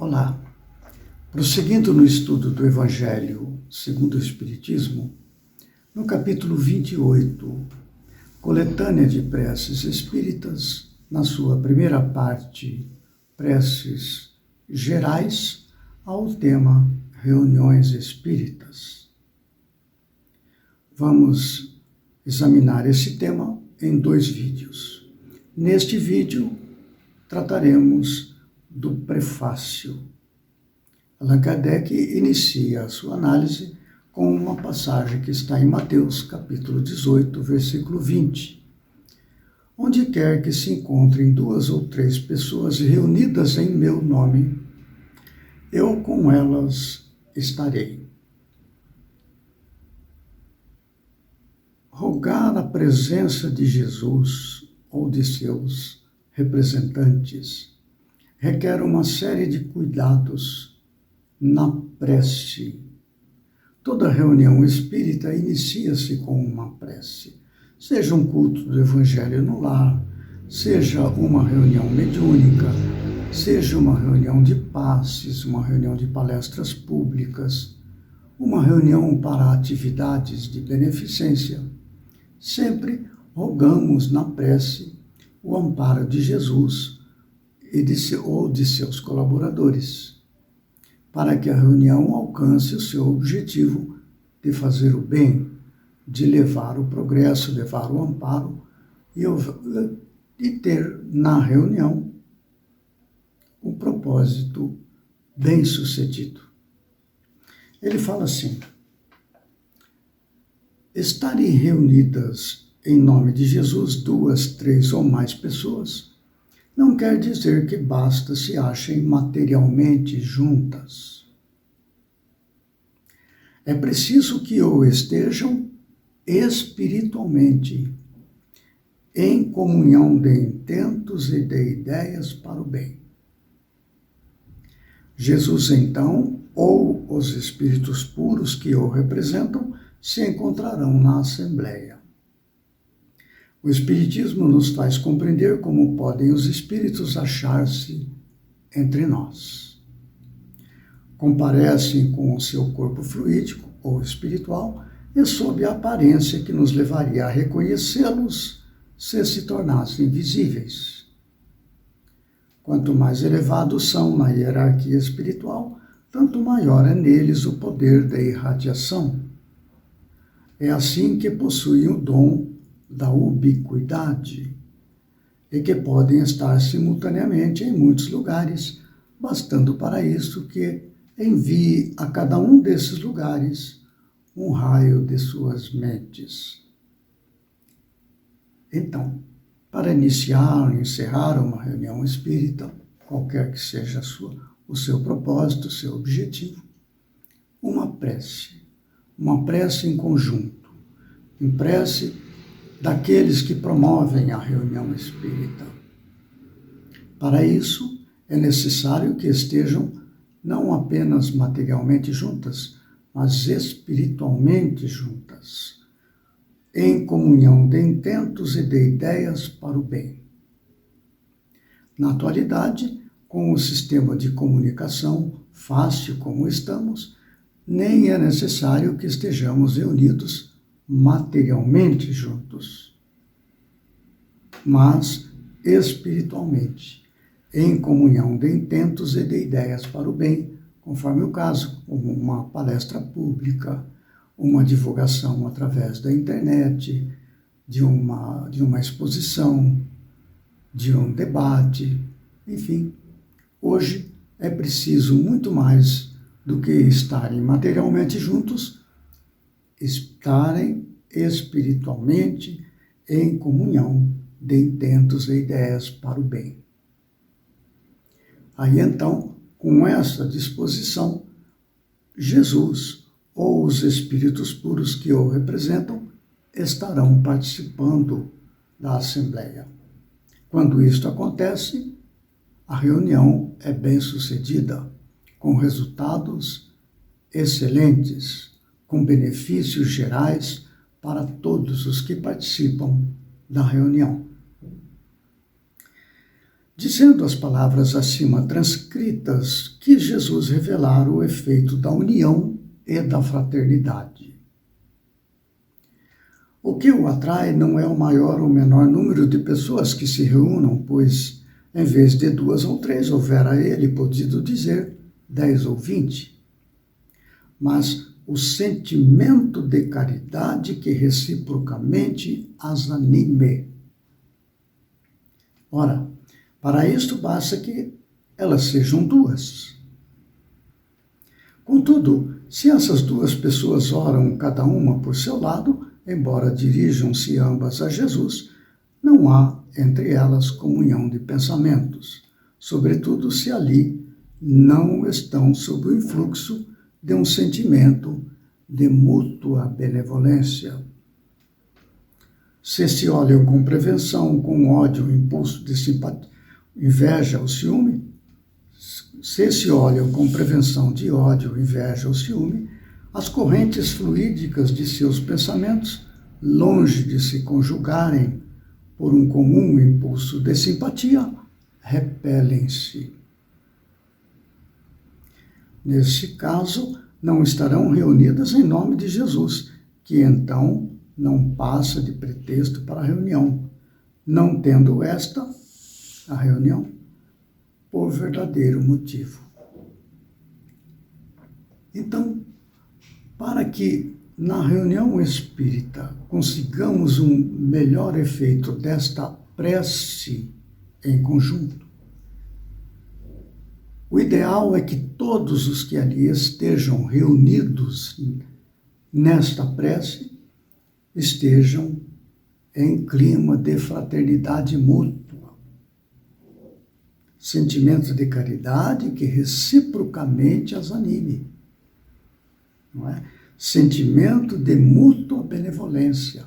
Olá, prosseguindo no estudo do Evangelho segundo o Espiritismo, no capítulo 28, Coletânea de Preces Espíritas, na sua primeira parte, Preces Gerais, ao tema Reuniões Espíritas. Vamos examinar esse tema em 2 vídeos. Neste vídeo, trataremos do prefácio. Allan Kardec inicia a sua análise com uma passagem que está em Mateus, capítulo 18, versículo 20. Onde quer que se encontrem 2 ou 3 pessoas reunidas em meu nome, eu com elas estarei. Rogar a presença de Jesus ou de seus representantes requer uma série de cuidados na prece. Toda reunião espírita inicia-se com uma prece. Seja um culto do Evangelho no lar, seja uma reunião mediúnica, seja uma reunião de passes, uma reunião de palestras públicas, uma reunião para atividades de beneficência. Sempre rogamos na prece o amparo de Jesus ou de seus colaboradores, para que a reunião alcance o seu objetivo de fazer o bem, de levar o progresso, levar o amparo e ter na reunião o propósito bem-sucedido. Ele fala assim: estarem reunidas em nome de Jesus 2, 3 ou mais pessoas, não quer dizer que basta se achem materialmente juntas. É preciso que ou estejam espiritualmente em comunhão de intentos e de ideias para o bem. Jesus, então, ou os espíritos puros que o representam, se encontrarão na Assembleia. O Espiritismo nos faz compreender como podem os espíritos achar-se entre nós. Comparecem com o seu corpo fluídico ou espiritual e sob a aparência que nos levaria a reconhecê-los se tornassem visíveis. Quanto mais elevados são na hierarquia espiritual, tanto maior é neles o poder da irradiação. É assim que possuem o dom da ubiquidade e que podem estar simultaneamente em muitos lugares, bastando para isso que envie a cada um desses lugares um raio de suas mentes. Então, para iniciar ou encerrar uma reunião espírita, qualquer que seja o seu propósito, o seu objetivo, uma prece em conjunto, em prece daqueles que promovem a reunião espírita. Para isso, é necessário que estejam não apenas materialmente juntas, mas espiritualmente juntas, em comunhão de intentos e de ideias para o bem. Na atualidade, com o sistema de comunicação fácil como estamos, nem é necessário que estejamos reunidos materialmente juntos, mas espiritualmente, em comunhão de intentos e de ideias para o bem, conforme o caso, como uma palestra pública, uma divulgação através da internet, de uma exposição, de um debate, enfim. Hoje é preciso muito mais do que estarem materialmente juntos, estarem espiritualmente em comunhão de intentos e ideias para o bem. Aí então, com essa disposição, Jesus ou os espíritos puros que o representam estarão participando da Assembleia. Quando isto acontece, a reunião é bem-sucedida, com resultados excelentes, com benefícios gerais para todos os que participam da reunião. dizendo as palavras acima transcritas que Jesus revelara o efeito da união e da fraternidade. O que o atrai não é o maior ou menor número de pessoas que se reúnam, pois, em vez de 2 ou 3, houvera ele podido dizer 10 ou 20. Mas o sentimento de caridade que reciprocamente as anime. Ora, para isto basta que elas sejam 2. Contudo, se essas 2 pessoas oram cada uma por seu lado, embora dirijam-se ambas a Jesus, não há entre elas comunhão de pensamentos, sobretudo se ali não estão sob o influxo de um sentimento de mútua benevolência. Se olham com prevenção, com ódio, impulso de simpatia, inveja ou ciúme, se olham com prevenção de ódio, inveja ou ciúme, as correntes fluídicas de seus pensamentos, longe de se conjugarem por um comum impulso de simpatia, repelem-se. Neste caso, não estarão reunidas em nome de Jesus, que então não passa de pretexto para a reunião, não tendo esta, a reunião, por verdadeiro motivo. Então, para que na reunião espírita consigamos um melhor efeito desta prece em conjunto, o ideal é que todos os que ali estejam reunidos nesta prece estejam em clima de fraternidade mútua, sentimento de caridade que reciprocamente as anime, não é? Sentimento de mútua benevolência.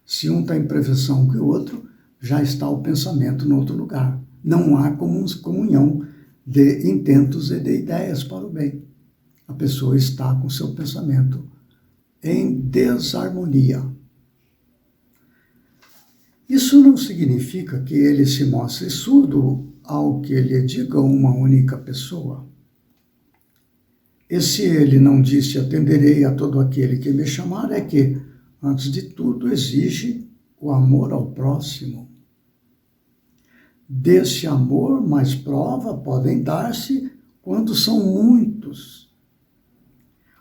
Se um está em prevenção que o outro, já está o pensamento no outro lugar. Não há comunhão de intentos e de ideias para o bem. A pessoa está com seu pensamento em desarmonia. Isso não significa que ele se mostre surdo ao que lhe diga uma única pessoa. E se ele não disse atenderei a todo aquele que me chamar, é que, antes de tudo, exige o amor ao próximo. Desse amor, mais prova podem dar-se quando são muitos.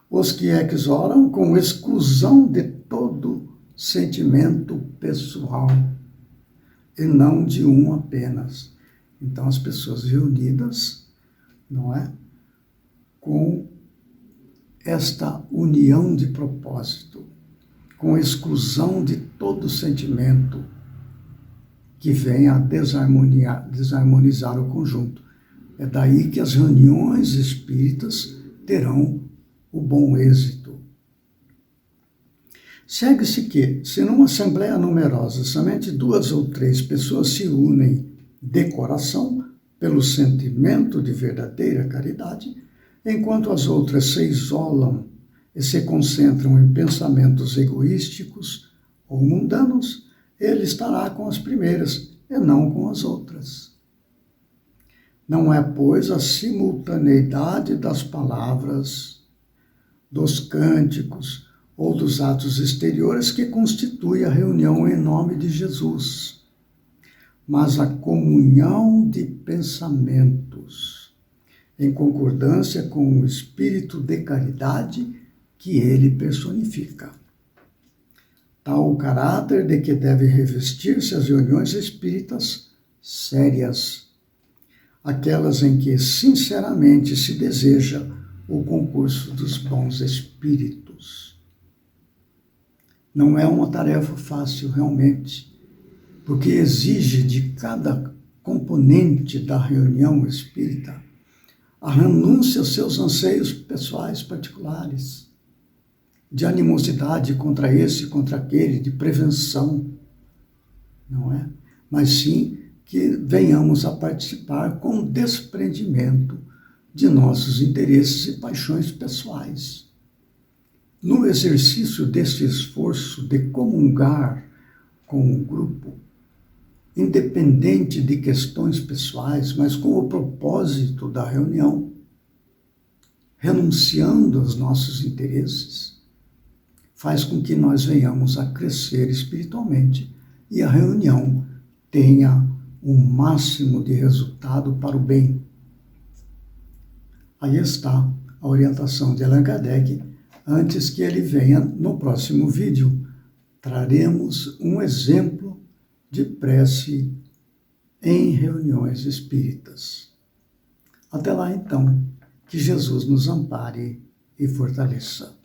Os que exoram com exclusão de todo sentimento pessoal, e não de um apenas. Então, as pessoas reunidas, não é? Com esta união de propósito, com exclusão de todo sentimento que venha a desarmonizar o conjunto. É daí que as reuniões espíritas terão o bom êxito. Segue-se que, se numa assembleia numerosa somente 2 ou 3 pessoas se unem de coração pelo sentimento de verdadeira caridade, enquanto as outras se isolam e se concentram em pensamentos egoísticos ou mundanos, ele estará com as primeiras e não com as outras. Não é, pois, a simultaneidade das palavras, dos cânticos ou dos atos exteriores que constitui a reunião em nome de Jesus, mas a comunhão de pensamentos, em concordância com o espírito de caridade que ele personifica. Tal o caráter de que devem revestir-se as reuniões espíritas sérias, aquelas em que sinceramente se deseja o concurso dos bons espíritos. Não é uma tarefa fácil, realmente, porque exige de cada componente da reunião espírita a renúncia aos seus anseios pessoais particulares, de animosidade contra esse, contra aquele, de prevenção, não é? Mas sim que venhamos a participar com desprendimento de nossos interesses e paixões pessoais. No exercício desse esforço de comungar com o grupo, independente de questões pessoais, mas com o propósito da reunião, renunciando aos nossos interesses, faz com que nós venhamos a crescer espiritualmente e a reunião tenha o máximo de resultado para o bem. Aí está a orientação de Allan Kardec. Antes que ele venha no próximo vídeo, traremos um exemplo de prece em reuniões espíritas. Até lá, então, que Jesus nos ampare e fortaleça.